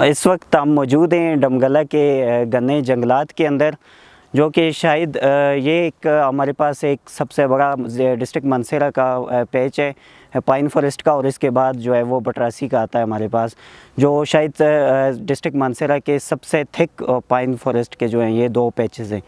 اس وقت ہم موجود ہیں ڈمگلہ کے گنے جنگلات کے اندر، جو کہ شاید یہ ایک ہمارے پاس ایک سب سے بڑا ڈسٹرکٹ منصیرہ کا پیچ ہے پائن فارسٹ کا، اور اس کے بعد جو ہے وہ بٹراسی کا آتا ہے ہمارے پاس، جو شاید ڈسٹرکٹ منصیرہ کے سب سے تھک پائن فارسٹ کے جو ہیں یہ دو پیچز ہیں۔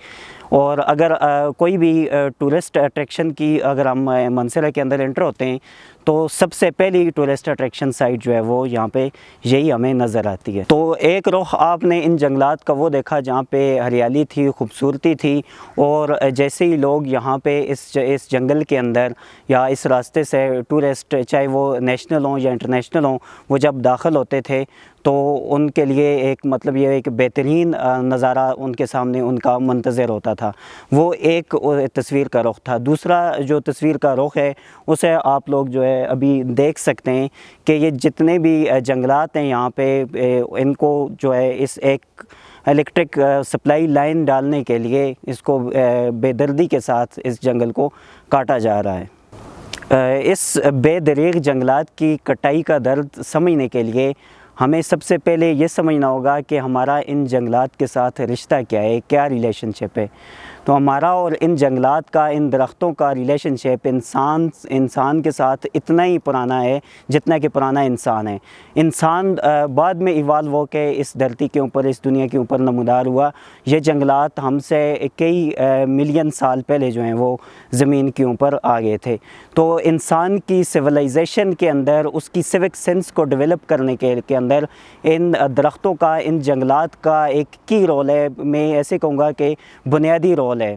اور اگر کوئی بھی ٹورسٹ اٹریکشن کی اگر ہم منصیرہ کے اندر انٹر ہوتے ہیں تو سب سے پہلی ٹورسٹ اٹریکشن سائٹ جو ہے وہ یہاں پہ یہی ہمیں نظر آتی ہے۔ تو ایک رخ آپ نے ان جنگلات کا وہ دیکھا جہاں پہ ہریالی تھی، خوبصورتی تھی، اور جیسے ہی لوگ یہاں پہ اس جنگل کے اندر یا اس راستے سے ٹورسٹ چاہے وہ نیشنل ہوں یا انٹرنیشنل ہوں، وہ جب داخل ہوتے تھے تو ان کے لیے ایک مطلب یہ ایک بہترین نظارہ ان کے سامنے ان کا منتظر ہوتا تھا۔ وہ ایک تصویر کا رخ تھا۔ دوسرا جو تصویر کا رخ ہے اسے آپ لوگ جو ہے ابھی دیکھ سکتے ہیں کہ یہ جتنے بھی جنگلات ہیں یہاں پہ ان کو جو ہے اس ایک الیکٹرک سپلائی لائن ڈالنے کے لیے اس کو بے دردی کے ساتھ اس جنگل کو کاٹا جا رہا ہے۔ اس بے دریغ جنگلات کی کٹائی کا درد سمجھنے کے لیے ہمیں سب سے پہلے یہ سمجھنا ہوگا کہ ہمارا ان جنگلات کے ساتھ رشتہ کیا ہے، کیا ریلیشن شپ ہے۔ تو ہمارا اور ان جنگلات کا، ان درختوں کا ریلیشن شپ انسان کے ساتھ اتنا ہی پرانا ہے جتنا کہ پرانا انسان ہے۔ انسان بعد میں ایوالو ہو کے اس دھرتی کے اوپر، اس دنیا کے اوپر نمودار ہوا۔ یہ جنگلات ہم سے کئی ملین سال پہلے جو ہیں وہ زمین کے اوپر آ گئے تھے۔ تو انسان کی سویلائزیشن کے اندر، اس کی سیوک سینس کو ڈیولپ کرنے کے اندر ان درختوں کا، ان جنگلات کا ایک کی رول ہے۔ میں ایسے کہوں گا کہ بنیادی رول ہے۔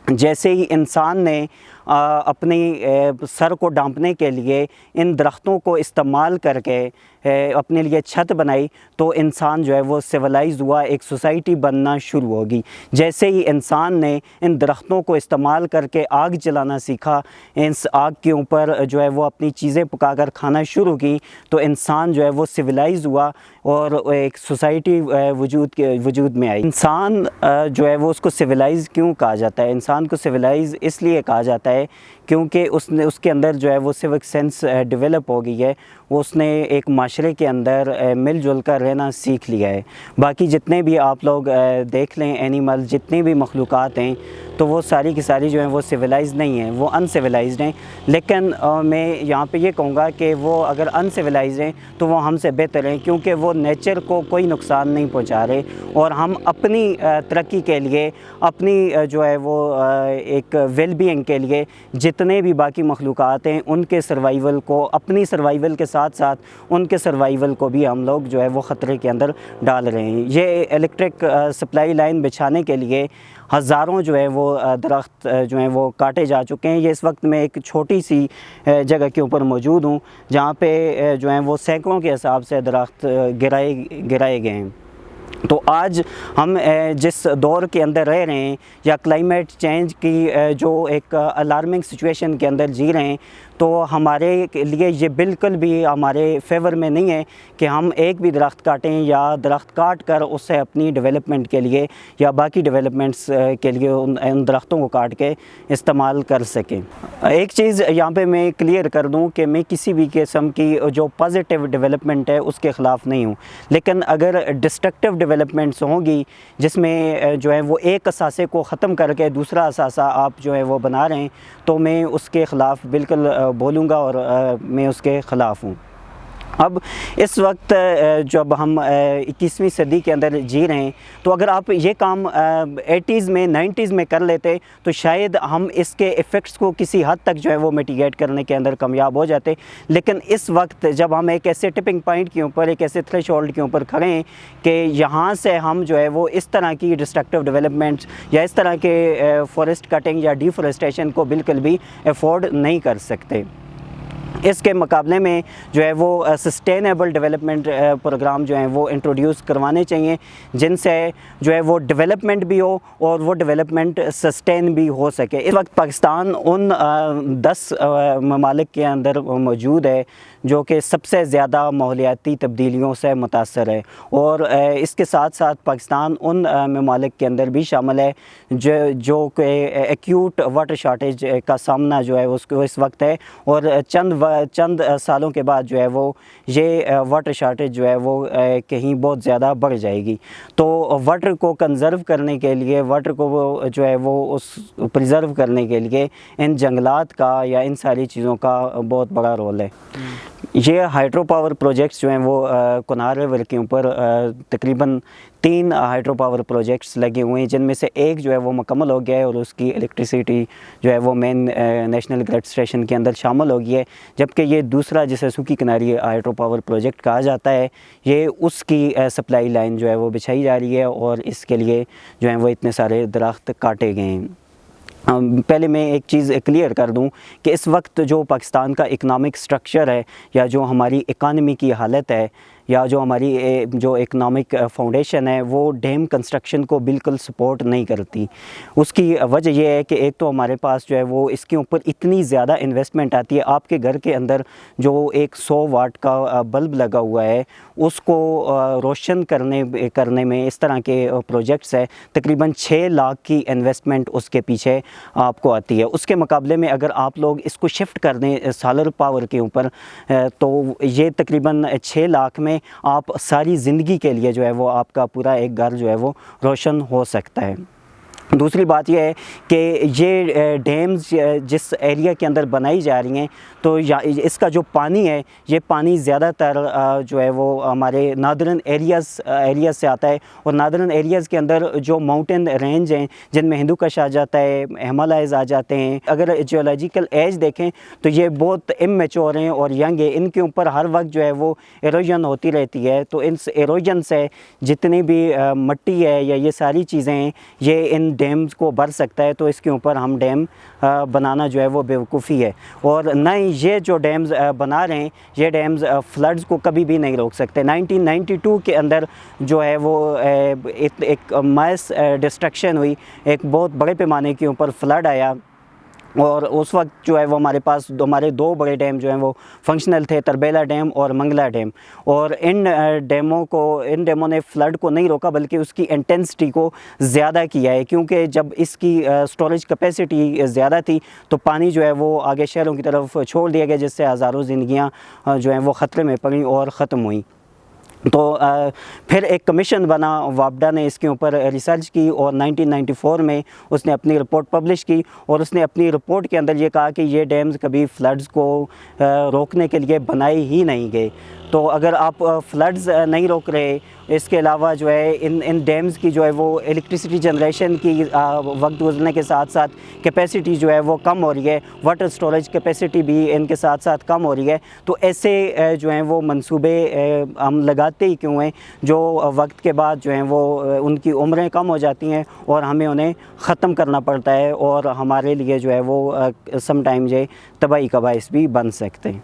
جیسے ہی انسان نے اپنی سر کو ڈھانپنے کے لیے ان درختوں کو استعمال کر کے اپنے لیے چھت بنائی، تو انسان جو ہے وہ سیولائز ہوا، ایک سوسائٹی بننا شروع ہوگی۔ جیسے ہی انسان نے ان درختوں کو استعمال کر کے آگ جلانا سیکھا، اس آگ کے اوپر جو ہے وہ اپنی چیزیں پکا کر کھانا شروع کی، تو انسان جو ہے وہ سیولائز ہوا اور ایک سوسائٹی وجود میں آئی۔ انسان جو ہے وہ اس کو سیولائز کیوں کہا جاتا ہے؟ انسان کو سیولائز اس لیے کہا جاتا ہے کیونکہ اس کے اندر جو ہے وہ سیوک سینس ڈیولپ ہو گئی ہے۔ اس نے ایک معاشرے کے اندر مل جل کر رہنا سیکھ لیا ہے۔ باقی جتنے بھی آپ لوگ دیکھ لیں اینیمل، جتنی بھی مخلوقات ہیں، تو وہ ساری کی ساری جو ہیں وہ سیولائز نہیں ہیں، وہ ان سیولائزڈ ہیں۔ لیکن میں یہاں پہ یہ کہوں گا کہ وہ اگر ان سیولائزڈ ہیں تو وہ ہم سے بہتر ہیں، کیونکہ وہ نیچر کو کوئی نقصان نہیں پہنچا رہے، اور ہم اپنی ترقی کے لیے، اپنی جو ہے وہ ایک ویل بینگ کے لیے جتنے بھی باقی مخلوقات ہیں ان کے سروائیول کو، اپنی سروائیول کے ساتھ ساتھ ان کے سروائیول کو بھی ہم لوگ جو ہے وہ خطرے کے اندر ڈال رہے ہیں۔ یہ الیکٹرک سپلائی لائن بچھانے کے لیے ہزاروں جو ہے وہ درخت جو ہیں وہ کاٹے جا چکے ہیں۔ یہ اس وقت میں ایک چھوٹی سی جگہ کے اوپر موجود ہوں جہاں پہ جو ہیں وہ سینکڑوں کے حساب سے درخت گرائے گئے ہیں۔ تو آج ہم جس دور کے اندر رہ رہے ہیں، یا کلائمیٹ چینج کی جو ایک الارمنگ سچویشن کے اندر جی رہے ہیں، تو ہمارے لیے یہ بالکل بھی ہمارے فیور میں نہیں ہے کہ ہم ایک بھی درخت کاٹیں، یا درخت کاٹ کر اسے اپنی ڈیولپمنٹ کے لیے یا باقی ڈیولپمنٹس کے لیے ان درختوں کو کاٹ کے استعمال کر سکیں۔ ایک چیز یہاں پہ میں کلیئر کر دوں کہ میں کسی بھی قسم کی جو پازیٹیو ڈیولپمنٹ ہے اس کے خلاف نہیں ہوں، لیکن اگر ڈسٹرکٹیو ڈیولپمنٹس ہوں گی جس میں جو ہے وہ ایک اثاثے کو ختم کر کے دوسرا اثاثہ آپ جو ہے وہ بنا رہے ہیں، تو میں اس کے خلاف بالکل بولوں گا، اور میں اس کے خلاف ہوں۔ اب اس وقت جب ہم 21ویں صدی کے اندر جی رہے ہیں، تو اگر آپ یہ کام 80s میں 90s میں کر لیتے تو شاید ہم اس کے ایفیکٹس کو کسی حد تک جو ہے وہ میٹیگیٹ کرنے کے اندر کامیاب ہو جاتے۔ لیکن اس وقت جب ہم ایک ایسے ٹپنگ پوائنٹ کے اوپر، ایک ایسے تھریش ہولڈ کے اوپر کھڑے ہیں کہ یہاں سے ہم جو ہے وہ اس طرح کی ڈسٹرکٹیو ڈیولپمنٹس یا اس طرح کے فارسٹ کٹنگ یا ڈیفورسٹیشن کو بالکل بھی افورڈ نہیں کر سکتے۔ اس کے مقابلے میں جو ہے وہ سسٹینیبل ڈیولپمنٹ پروگرام جو ہیں وہ انٹروڈیوس کروانے چاہیے، جن سے جو ہے وہ ڈیولپمنٹ بھی ہو اور وہ ڈیولپمنٹ سسٹین بھی ہو سکے۔ اس وقت پاکستان ان 10 ممالک کے اندر موجود ہے جو کہ سب سے زیادہ ماحولیاتی تبدیلیوں سے متاثر ہے، اور اس کے ساتھ ساتھ پاکستان ان ممالک کے اندر بھی شامل ہے جو کہ ایکیوٹ واٹر شارٹیج کا سامنا جو ہے اس کو اس وقت ہے، اور چند چند سالوں کے بعد جو ہے وہ یہ واٹر شارٹیج جو ہے وہ کہیں بہت زیادہ بڑھ جائے گی. تو واٹر کو کنزرو کرنے کے لیے، واٹر کو جو ہے وہ اس پریزرو کرنے کے لیے ان جنگلات کا یا ان ساری چیزوں کا بہت بڑا رول ہے. یہ ہائیڈرو پاور پروجیکٹس جو ہیں وہ کنار ریور کے اوپر تقریباً 3 ہائیڈرو پاور پروجیکٹس لگے ہوئے ہیں، جن میں سے ایک جو ہے وہ مکمل ہو گیا ہے اور اس کی الیکٹریسٹی جو ہے وہ مین نیشنل گرڈ اسٹیشن کے اندر شامل ہو گئی ہے. جبکہ یہ دوسرا جسے سوکی کناری ہائیڈرو پاور پروجیکٹ کہا جاتا ہے، یہ اس کی سپلائی لائن جو ہے وہ بچھائی جا رہی ہے اور اس کے لیے جو ہیں وہ اتنے سارے درخت کاٹے گئے ہیں. پہلے میں ایک چیز کلیئر کر دوں کہ اس وقت جو پاکستان کا اکنامک سٹرکچر ہے یا جو ہماری اکانومی کی حالت ہے یا جو ہماری جو اکنامک فاؤنڈیشن ہے وہ ڈیم کنسٹرکشن کو بالکل سپورٹ نہیں کرتی. اس کی وجہ یہ ہے کہ ایک تو ہمارے پاس جو ہے وہ اس کے اوپر اتنی زیادہ انویسٹمنٹ آتی ہے. آپ کے گھر کے اندر جو ایک 100 واٹ کا بلب لگا ہوا ہے اس کو روشن کرنے میں اس طرح کے پروجیکٹس ہے تقریباً 6 لاکھ کی انویسٹمنٹ اس کے پیچھے آپ کو آتی ہے. اس کے مقابلے میں اگر آپ لوگ اس کو شفٹ کر دیں سولر پاور کے اوپر تو یہ تقریباً 6 لاکھ میں آپ ساری زندگی کے لیے جو ہے وہ آپ کا پورا ایک گھر جو ہے وہ روشن ہو سکتا ہے. دوسری بات یہ ہے کہ یہ ڈیمز جس ایریا کے اندر بنائی جا رہی ہیں تو اس کا جو پانی ہے یہ پانی زیادہ تر جو ہے وہ ہمارے نادرن ایریاز سے آتا ہے. اور نادرن ایریاز کے اندر جو ماؤنٹین رینج ہیں جن میں ہندو کش آ جاتا ہے، ہمالائز آ جاتے ہیں، اگر جیولوجیکل ایج دیکھیں تو یہ بہت امیچور ہیں اور ینگ ہیں. ان کے اوپر ہر وقت جو ہے وہ ایروجن ہوتی رہتی ہے. تو ان ایروجن سے جتنی بھی مٹی ہے یا یہ ساری چیزیں ہیں یہ ان ڈیمز کو بھر سکتا ہے. تو اس کے اوپر ہم ڈیم بنانا جو ہے وہ بیوقوفی ہے. اور نہ ہی یہ جو ڈیمز بنا رہے ہیں یہ ڈیمز فلڈز کو کبھی بھی نہیں روک سکتے. 1992 کے اندر جو ہے وہ ایک مائس ڈسٹرکشن ہوئی، ایک بہت بڑے پیمانے کے اوپر فلڈ آیا اور اس وقت جو ہے وہ ہمارے 2 بڑے ڈیم جو ہیں وہ فنکشنل تھے، تربیلا ڈیم اور منگلا ڈیم. اور ان ڈیموں نے فلڈ کو نہیں روکا بلکہ اس کی انٹینسٹی کو زیادہ کیا ہے. کیونکہ جب اس کی سٹوریج کیپیسٹی زیادہ تھی تو پانی جو ہے وہ آگے شہروں کی طرف چھوڑ دیا گیا، جس سے ہزاروں زندگیاں جو ہیں وہ خطرے میں پڑیں اور ختم ہوئیں. تو پھر ایک کمیشن بنا، وابڈا نے اس کے اوپر ریسرچ کی اور 1994 میں اس نے اپنی رپورٹ پبلش کی اور اس نے اپنی رپورٹ کے اندر یہ کہا کہ یہ ڈیمز کبھی فلڈز کو روکنے کے لیے بنائے ہی نہیں گئے. تو اگر آپ فلڈز نہیں روک رہے، اس کے علاوہ جو ہے ان ڈیمز کی جو ہے وہ الیکٹریسٹی جنریشن کی وقت گزرنے کے ساتھ ساتھ کیپیسٹی جو ہے وہ کم ہو رہی ہے، واٹر سٹوریج کیپیسٹی بھی ان کے ساتھ ساتھ کم ہو رہی ہے. تو ایسے جو ہیں وہ منصوبے ہم لگاتے ہی کیوں ہیں جو وقت کے بعد جو ہیں وہ ان کی عمریں کم ہو جاتی ہیں اور ہمیں انہیں ختم کرنا پڑتا ہے اور ہمارے لیے جو ہے وہ سم ٹائم یہ تباہی کا باعث بھی بن سکتے ہیں.